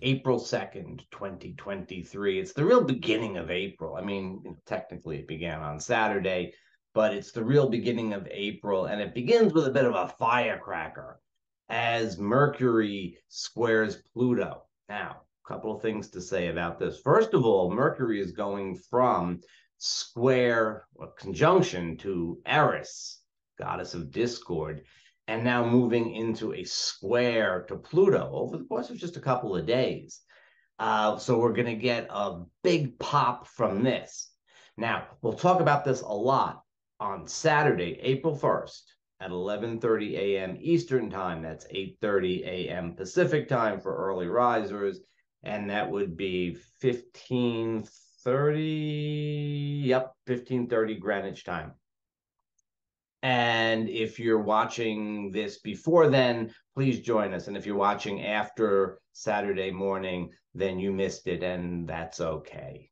April 2nd, 2023. It's the real beginning of April. I mean, technically it began on Saturday, but it's the real beginning of April, and it begins with a bit of a firecracker as Mercury squares Pluto. Now, a couple of things to say about this. First of all, Mercury is going from square or conjunction to Eris, goddess of discord, and now moving into a square to Pluto over the course of just a couple of days. So we're going to get a big pop from this. Now, we'll talk about this a lot on Saturday, April 1st at 11:30 a.m. Eastern Time. That's 8:30 a.m. Pacific Time for early risers, and that would be 15:30, yep, 15:30 Greenwich Time. And if you're watching this before then, please join us. And if you're watching after Saturday morning, then you missed it, and that's okay.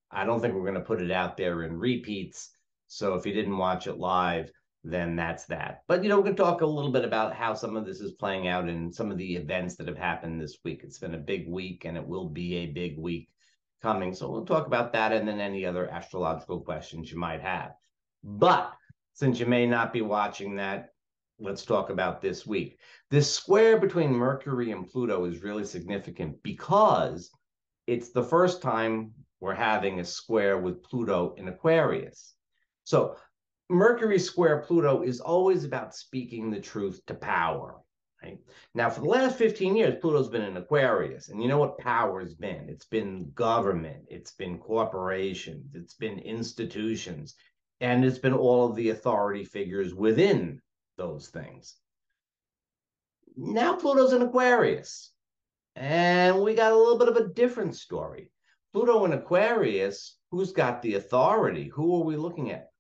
I don't think we're going to put it out there in repeats. So if you didn't watch it live, then that's that. But, we're going to talk a little bit about how some of this is playing out in some of the events that have happened this week. It's been a big week, and it will be a big week coming. So we'll talk about that and then any other astrological questions you might have. But since you may not be watching that, let's talk about this week. This square between Mercury and Pluto is really significant because it's the first time we're having a square with Pluto in Aquarius. So Mercury square Pluto is always about speaking the truth to power. Right? Now, for the last 15 years, Pluto's been in Aquarius. And you know what power has been? It's been government. It's been corporations. It's been institutions. And it's been all of the authority figures within those things. Now Pluto's in Aquarius. And we got a little bit of a different story. Pluto in Aquarius, who's got the authority? Who are we looking at?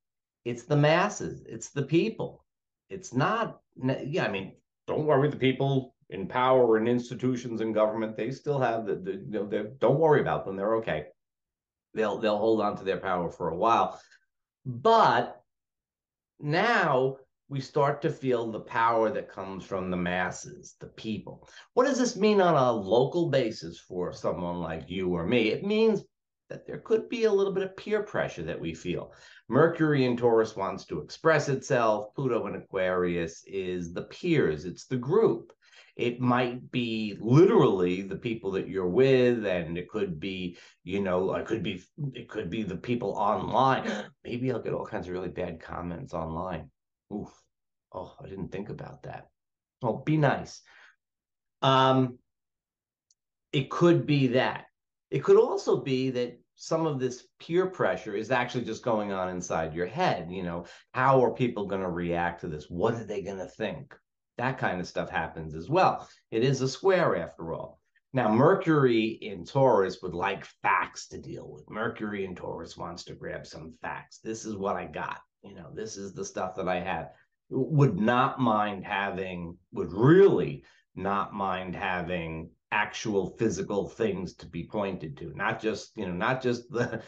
It's the masses. It's the people. It's not, don't worry, the people in power and institutions and government, they still have don't worry about them. They're okay. They'll hold on to their power for a while. But now we start to feel the power that comes from the masses, the people. What does this mean on a local basis for someone like you or me? It means that there could be a little bit of peer pressure that we feel. Mercury in Taurus wants to express itself. Pluto in Aquarius is the peers. It's the group. It might be literally the people that you're with, and it could be, it could be the people online. Maybe I'll get all kinds of really bad comments online. Oof. Oh, I didn't think about that. Oh, be nice. It could be that. It could also be that some of this peer pressure is actually just going on inside your head. How are people going to react to this? What are they going to think? That kind of stuff happens as well. It is a square after all. Now, Mercury in Taurus would like facts to deal with. Mercury in Taurus wants to grab some facts. This is what I got. This is the stuff that I have. Would really not mind having actual physical things to be pointed to, not just the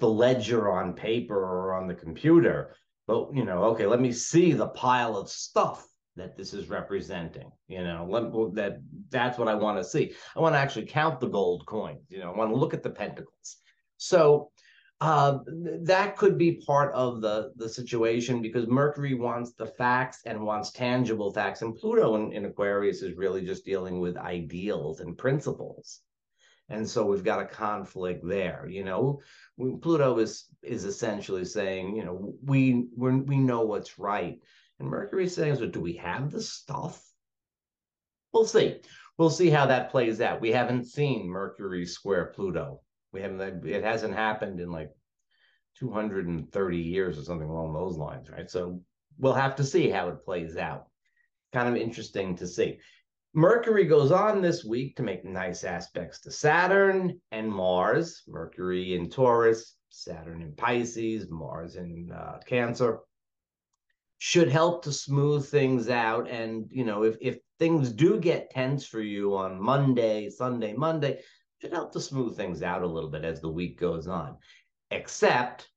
ledger on paper or on the computer, but okay, let me see the pile of stuff that this is representing. That's what I want to see. I want to actually count the gold coins. I want to look at the pentacles. So that could be part of the situation, because Mercury wants the facts and wants tangible facts, and Pluto in Aquarius is really just dealing with ideals and principles. And so we've got a conflict there. Pluto is essentially saying, we know what's right, and Mercury is saying, so do we have the stuff? We'll see. We'll see how that plays out. We haven't seen Mercury square Pluto. It hasn't happened in like 230 years or something along those lines, right? So we'll have to see how it plays out. Kind of interesting to see. Mercury goes on this week to make nice aspects to Saturn and Mars. Mercury in Taurus, Saturn in Pisces, Mars in Cancer. Should help to smooth things out. And, if things do get tense for you on Sunday, Monday, should help to smooth things out a little bit as the week goes on. Except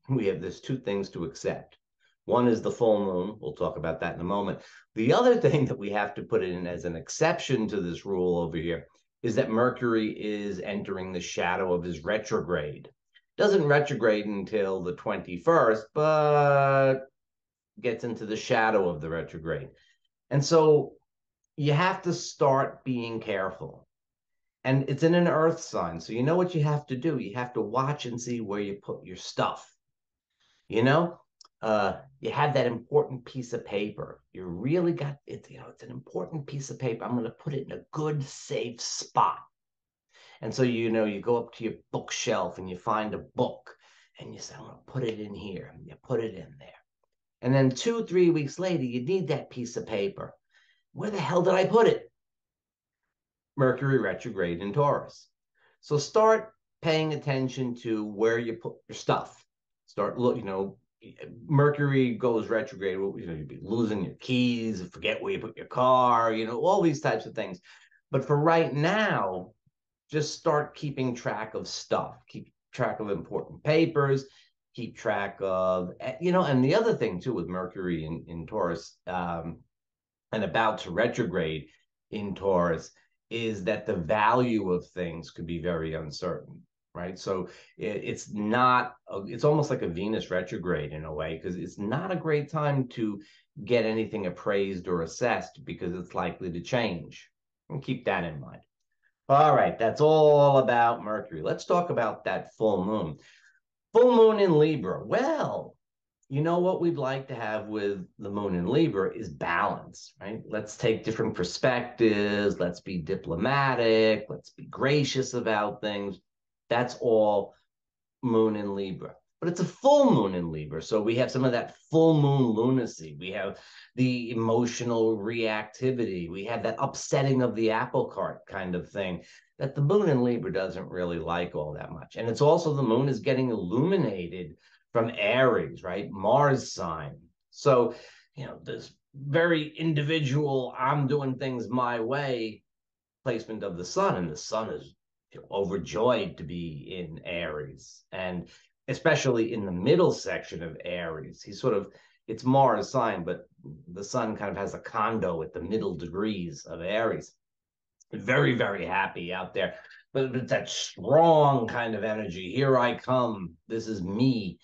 there's two things to accept. One is the full moon. We'll talk about that in a moment. The other thing that we have to put in as an exception to this rule over here is that Mercury is entering the shadow of his retrograde. Doesn't retrograde until the 21st, but gets into the shadow of the retrograde. And so you have to start being careful. And it's in an earth sign. So you know what you have to do. You have to watch and see where you put your stuff. You know, you have that important piece of paper. You really got it. It's an important piece of paper. I'm going to put it in a good, safe spot. And so, you go up to your bookshelf and you find a book and you say, I'm going to put it in here. And you put it in there. And then 2, 3 weeks later, you need that piece of paper. Where the hell did I put it? Mercury retrograde in Taurus. So start paying attention to where you put your stuff. Start Mercury goes retrograde. You'd be losing your keys, forget where you put your car, all these types of things. But for right now, just start keeping track of stuff. Keep track of important papers. Keep track of, and the other thing too with Mercury in Taurus and about to retrograde in Taurus is that the value of things could be very uncertain, right? So it's not, it's almost like a Venus retrograde in a way, because it's not a great time to get anything appraised or assessed because it's likely to change. And keep that in mind. All right, that's all about Mercury. Let's talk about that full moon. Full moon in Libra. Well, what we'd like to have with the moon in Libra is balance, right? Let's take different perspectives. Let's be diplomatic. Let's be gracious about things. That's all moon in Libra. But it's a full moon in Libra. So we have some of that full moon lunacy. We have the emotional reactivity. We have that upsetting of the apple cart kind of thing that the moon in Libra doesn't really like all that much. And it's also the moon is getting illuminated from Aries, right? Mars sign. So, this very individual, I'm doing things my way placement of the sun, and the sun is overjoyed to be in Aries, and especially in the middle section of Aries. It's Mars sign, but the sun kind of has a condo at the middle degrees of Aries. Very, very happy out there. But it's that strong kind of energy. Here I come. This is me.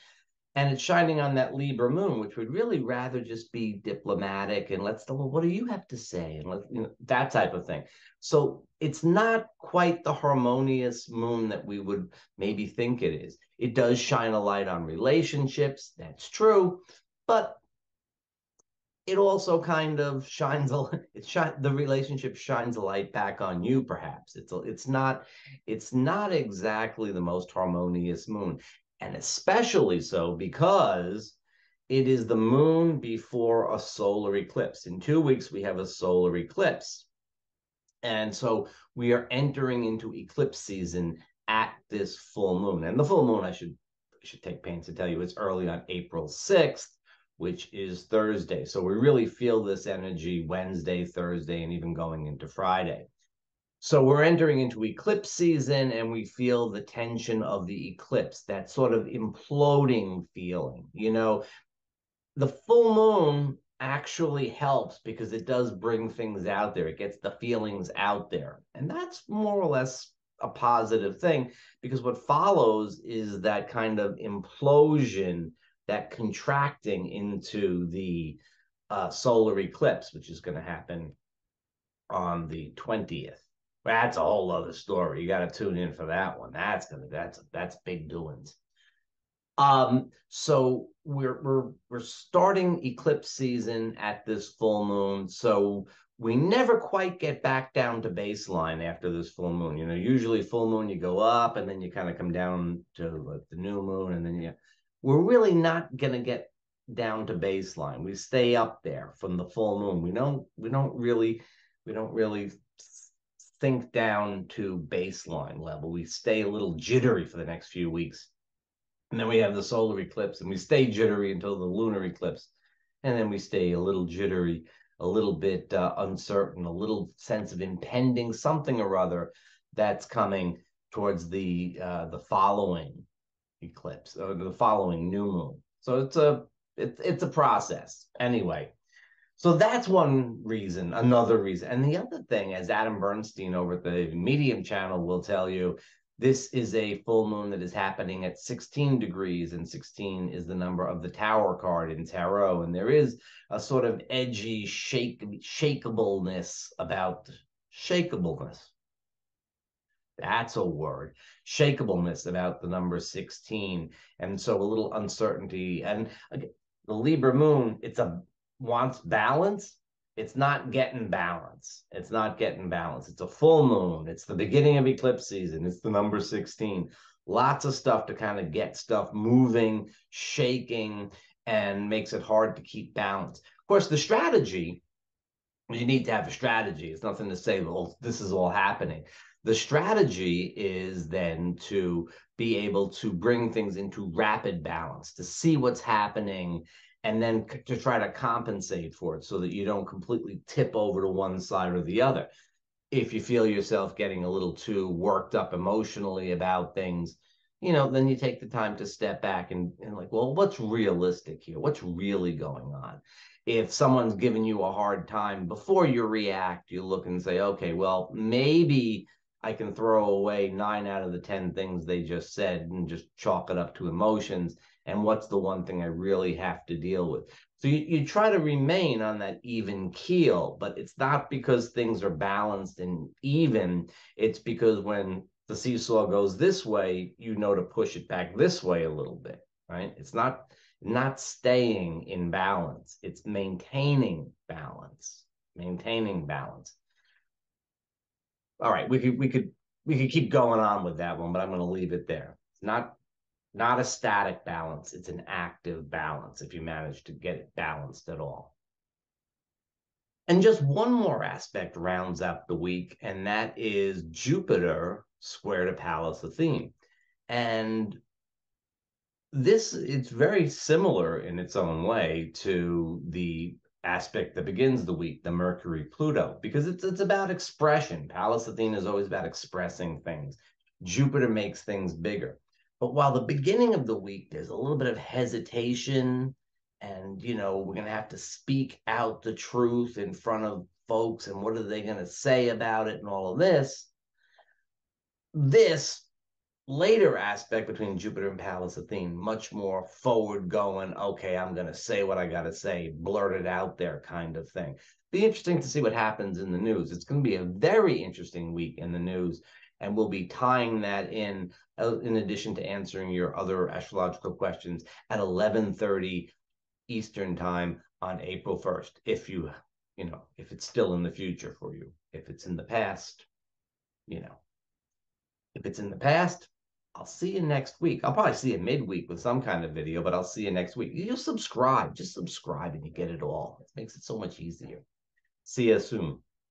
And it's shining on that Libra moon, which would really rather just be diplomatic and what do you have to say? And that type of thing. So it's not quite the harmonious moon that we would maybe think it is. It does shine a light on relationships. That's true. But it also kind of shines the relationship shines a light back on you, perhaps. It's not exactly the most harmonious moon. And especially so because it is the moon before a solar eclipse. In 2 weeks, we have a solar eclipse. And so we are entering into eclipse season at this full moon. And the full moon, I should take pains to tell you, it's early on April 6th, which is Thursday. So we really feel this energy Wednesday, Thursday, and even going into Friday. So we're entering into eclipse season and we feel the tension of the eclipse, that sort of imploding feeling. The full moon actually helps because it does bring things out there. It gets the feelings out there. And that's more or less a positive thing because what follows is that kind of implosion, that contracting into the solar eclipse, which is going to happen on the 20th. That's a whole other story. You got to tune in for that one. That's big doings. So we're starting eclipse season at this full moon. So we never quite get back down to baseline after this full moon. Usually full moon you go up and then you kind of come down to the new moon, and then we're really not gonna get down to baseline. We stay up there from the full moon. We don't really sink down to baseline level. We stay a little jittery for the next few weeks. And then we have the solar eclipse, and we stay jittery until the lunar eclipse. And then we stay a little jittery, a little bit uncertain, a little sense of impending something or other that's coming towards the following eclipse or the following new moon. So it's a process. Anyway, So that's one reason, another reason. And the other thing, as Adam Bernstein over at the Medium channel will tell you, this is a full moon that is happening at 16 degrees, and 16 is the number of the Tower card in Tarot. And there is a sort of edgy shakableness about shakableness. That's a word. Shakableness about the number 16. And so a little uncertainty. And again, the Libra moon, wants balance. It's not getting balance. It's not getting balance. It's a full moon. It's the beginning of eclipse season. It's the number 16. Lots of stuff to kind of get stuff moving, shaking, and makes it hard to keep balance. Of course, the strategy, you need to have a strategy. It's nothing to say, well, this is all happening. The strategy is then to be able to bring things into rapid balance, to see what's happening, and then to try to compensate for it so that you don't completely tip over to one side or the other. If you feel yourself getting a little too worked up emotionally about things, then you take the time to step back and like, well, what's realistic here? What's really going on? If someone's giving you a hard time, before you react, you look and say, okay, well, maybe I can throw away 9 out of the 10 things they just said and just chalk it up to emotions. And what's the one thing I really have to deal with? So you try to remain on that even keel, but it's not because things are balanced and even. It's because when the seesaw goes this way, to push it back this way a little bit, right? It's not staying in balance. It's maintaining balance. Maintaining balance. All right, we could keep going on with that one, but I'm going to leave it there. It's not a static balance. It's an active balance if you manage to get it balanced at all. And just one more aspect rounds out the week, and that is Jupiter square to Pallas Athene. And it's very similar in its own way to the aspect that begins the week, the Mercury Pluto, because it's about expression. Pallas Athene is always about expressing things. Jupiter makes things bigger. But while the beginning of the week, there's a little bit of hesitation, and we're going to have to speak out the truth in front of folks, and what are they going to say about it, and all of this later aspect between Jupiter and Pallas Athene, much more forward going, okay, I'm going to say what I got to say, blurt it out there kind of thing. Be interesting to see what happens in the news. It's going to be a very interesting week in the news, and we'll be tying that in addition to answering your other astrological questions at 11:30 Eastern time on April 1st. If if it's still in the future for you. If it's in the past, if it's in the past, I'll see you next week. I'll probably see you midweek with some kind of video, but I'll see you next week. You'll subscribe. Just subscribe and you get it all. It makes it so much easier. See you soon.